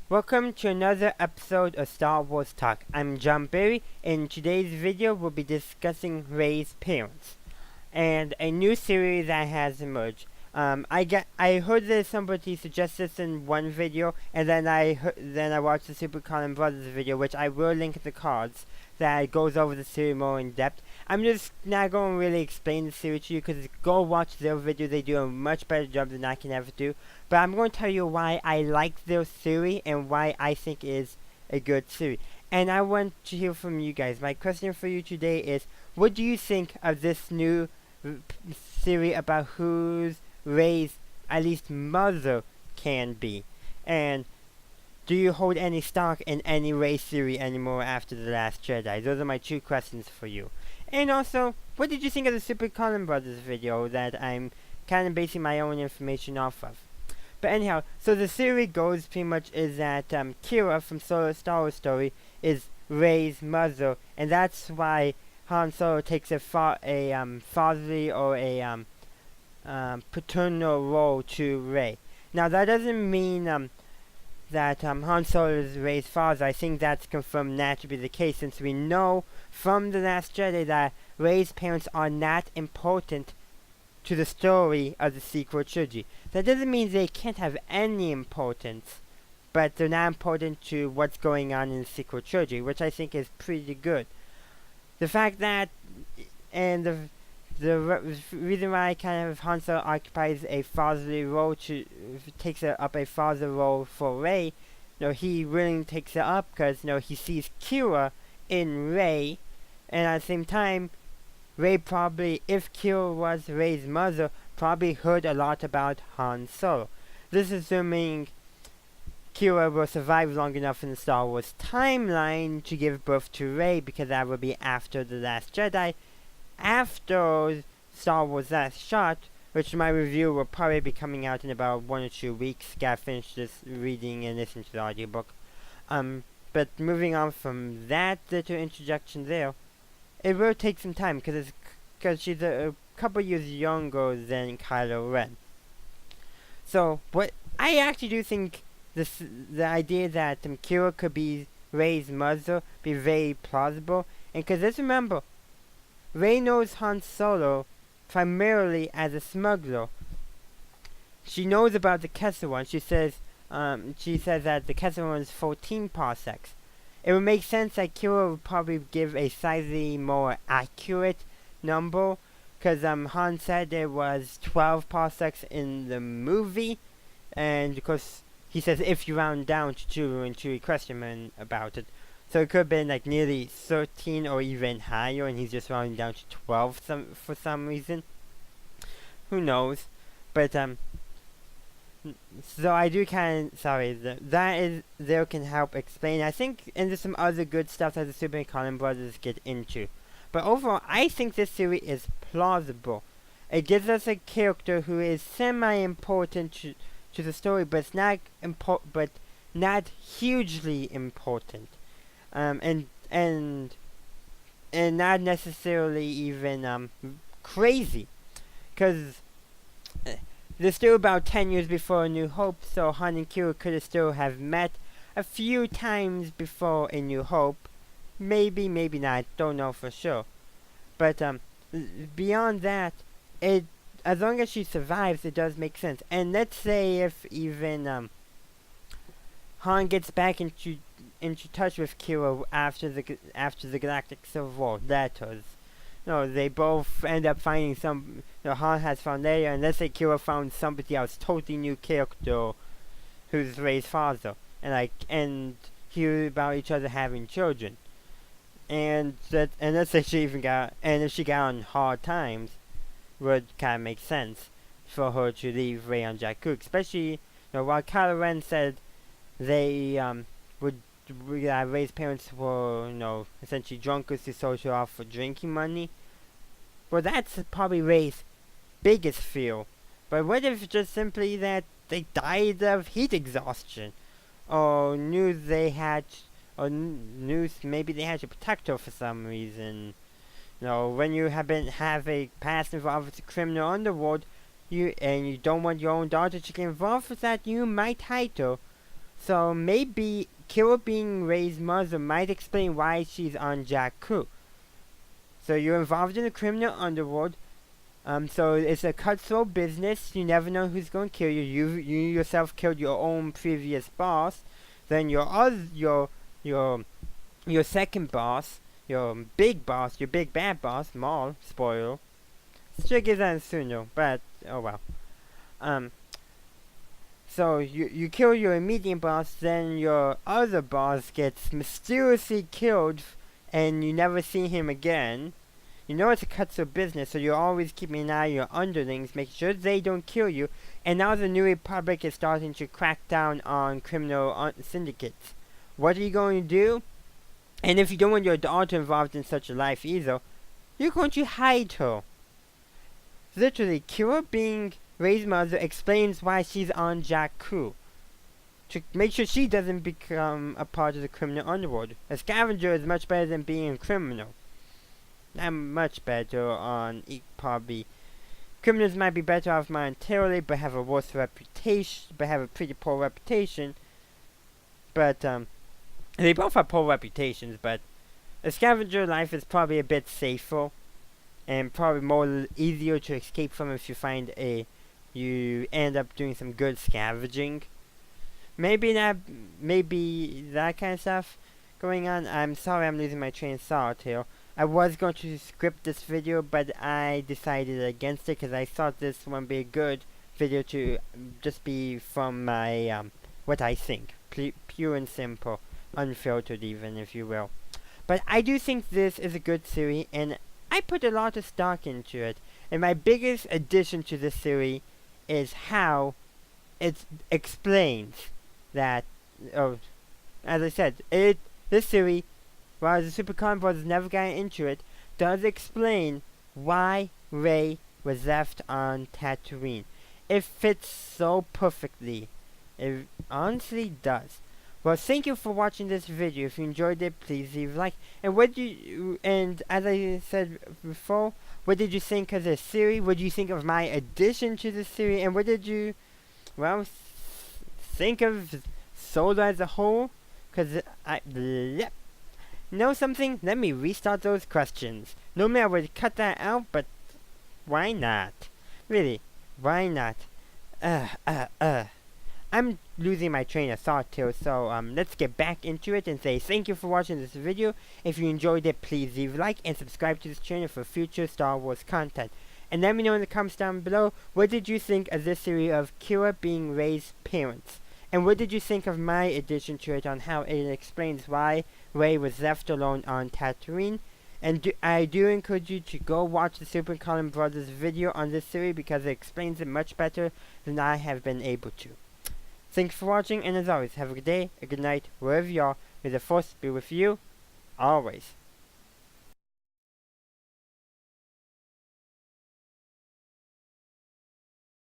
Welcome to another episode of Star Wars Talk. I'm John Berry, and in today's video we'll be discussing Rey's parents and a new series that has emerged. I heard that somebody suggest this in one video, and then I watched the Super Common Brothers video, which I will link in the cards, that goes over the series more in depth. I'm just not going to really explain the series to you because go watch their video. They do a much better job than I can ever do. But I'm going to tell you why I like their series and why I think it is a good series. And I want to hear from you guys. My question for you today is, what do you think of this new theory about who's Rey's at least mother can be? And do you hold any stock in any Rey theory anymore after The Last Jedi? Those are my two questions for you. And also, what did you think of the Super Common Brothers video that I'm kind of basing my own information off of? But anyhow, so the theory goes pretty much is that Kira from Star Wars Story is Rey's mother, and that's why Han Solo takes a fatherly or a paternal role to Rey. Now that doesn't mean that Han Solo is Rey's father. I think that's confirmed not to be the case, since we know from The Last Jedi that Rey's parents are not important to the story of the sequel trilogy. That doesn't mean they can't have any importance, but they're not important to what's going on in the sequel trilogy, which I think is pretty good. The fact that, and the reason why kind of Han Solo occupies a fatherly role takes up a father role for Rey, he really takes it up because he sees Kira in Rey, and at the same time, Rey probably, if Kira was Rey's mother, probably heard a lot about Han Solo. This is assuming Kira will survive long enough in the Star Wars timeline to give birth to Rey, because that will be after The Last Jedi, after Star Wars Last Shot, which my review will probably be coming out in about 1 or 2 weeks. Gotta finish this reading and listening to the audiobook. But moving on from that little introduction there, it will take some time because she's a couple years younger than Kylo Ren. So, what I actually do think the idea that Kira could be Rey's mother be very plausible, and because let's remember, Rey knows Han Solo primarily as a smuggler. She knows about the Kessel One. She says that the Kessel One is 14 parsecs. It would make sense that Kira would probably give a slightly more accurate number, because Han said it was 12 parsecs in the movie, and of course he says if you round down to 2 and Chewie questioned him about it. So it could have been like nearly 13 or even higher, and he's just rounding down to 12 for some reason. Who knows? But so I do there can help explain. I think, and there's some other good stuff that the Super Common Brothers get into. But overall, I think this theory is plausible. It gives us a character who is semi-important to the story, but it's not hugely important, and not necessarily even crazy, because they're still about 10 years before A New Hope, so Han and Kira could still have met a few times before A New Hope. Maybe, maybe not, don't know for sure. But beyond that, as long as she survives, it does make sense. And let's say if even Han gets back into touch with Kira after the Galactic Civil War, they both end up finding Han has found Leia, and let's say Kira found somebody else, totally new character, who's Rey's father, and hear about each other having children, and let's say if she got on hard times, would kind of make sense for her to leave Rey on Jakku, especially while Kylo Ren said they Rey's parents were essentially drunkards who sold her off for drinking money. Well, that's probably Rey's biggest fear. But what if just simply that they died of heat exhaustion, or knew maybe they had to protect her for some reason? When you have a past involved with the criminal underworld, you don't want your own daughter to get involved with that, you might hide her. So maybe Kira being Rey's mother might explain why she's on Jakku. So you're involved in the criminal underworld. So it's a cutthroat business. You never know who's going to kill you. You yourself killed your own previous boss. Then your second boss, your big bad boss, Maul. Spoiler. Should get that sooner, but oh well. So you kill your immediate boss, then your other boss gets mysteriously killed, and you never see him again. You know it's a cutthroat business, so you're always keeping an eye on your underlings, make sure they don't kill you. And now the New Republic is starting to crack down on criminal syndicates. What are you going to do? And if you don't want your daughter involved in such a life either, you're going to hide her. Literally, Kira being Rey's mother explains why she's on Jakku. To make sure she doesn't become a part of the criminal underworld. A scavenger is much better than being a criminal. Not much better on probably. Criminals might be better off monetarily, but have a worse reputation, but have a pretty poor reputation. But they both have poor reputations. But a scavenger life is probably a bit safer, and probably more easier to escape from if you end up doing some good scavenging. Maybe that kind of stuff going on. I'm sorry I'm losing my train of thought here. I was going to script this video, but I decided against it because I thought this would be a good video to just be from my, what I think. Pure and simple. Unfiltered even, if you will. But I do think this is a good series, and I put a lot of stock into it. And my biggest addition to this series is how it explains that, as I said, this series, while the Super Comic Brothers never got into it, does explain why Rey was left on Tatooine. It fits so perfectly. It honestly does. Well, thank you for watching this video. If you enjoyed it, please leave a like. And as I said before, what did you think of this series? What did you think of my addition to this series? And what did you, well, think of Solo as a whole? Because know something? Let me restart those questions. Normally I would cut that out, but why not? Really, why not? I'm losing my train of thought here, so let's get back into it and say thank you for watching this video. If you enjoyed it, please leave a like and subscribe to this channel for future Star Wars content. And let me know in the comments down below, what did you think of this series of Kira being Rey's parents? And what did you think of my addition to it on how it explains why Rey was left alone on Tatooine? And I do encourage you to go watch the Super Comic Brothers video on this series because it explains it much better than I have been able to. Thanks for watching, and as always, have a good day, a good night, wherever you are. May the Force be with you, always.